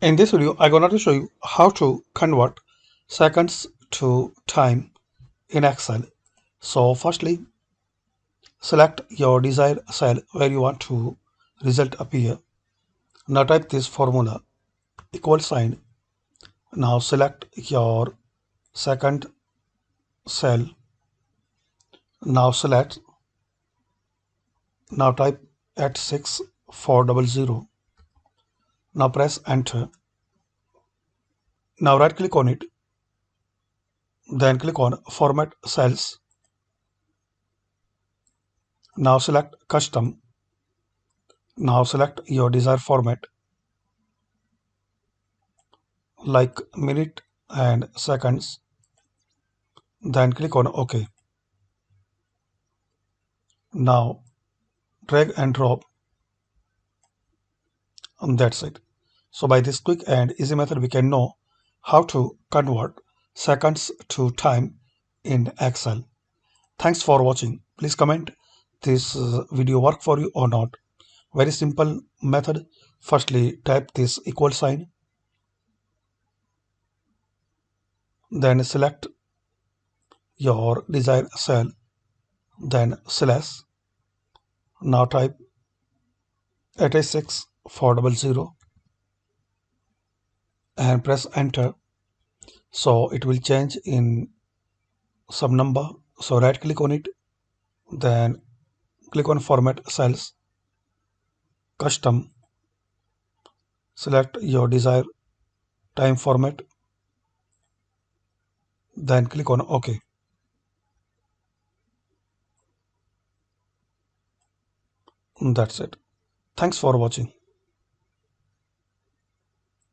In this video, I'm going to show you how to convert seconds to time in Excel. So firstly, select your desired cell where you want to result appear. Now type this formula equal sign. Now select your second cell. Now select. Now type at 6400. Now press enter. Now right click on it. Then click on format cells. Now select custom. Now select your desired format like minute and seconds. Then click on OK. Now drag and drop, and that's it. So by this quick and easy method, we can know how to convert seconds to time in Excel. Thanks for watching. Please comment this video work for you or not. Very simple method. Firstly, type this equal sign, then select your desired cell, then slash. Now type 86400 and press enter. So it will change in some number. So right click on it, then click on format cells, custom, select your desired time format, then click on OK. That's it. Thanks for watching.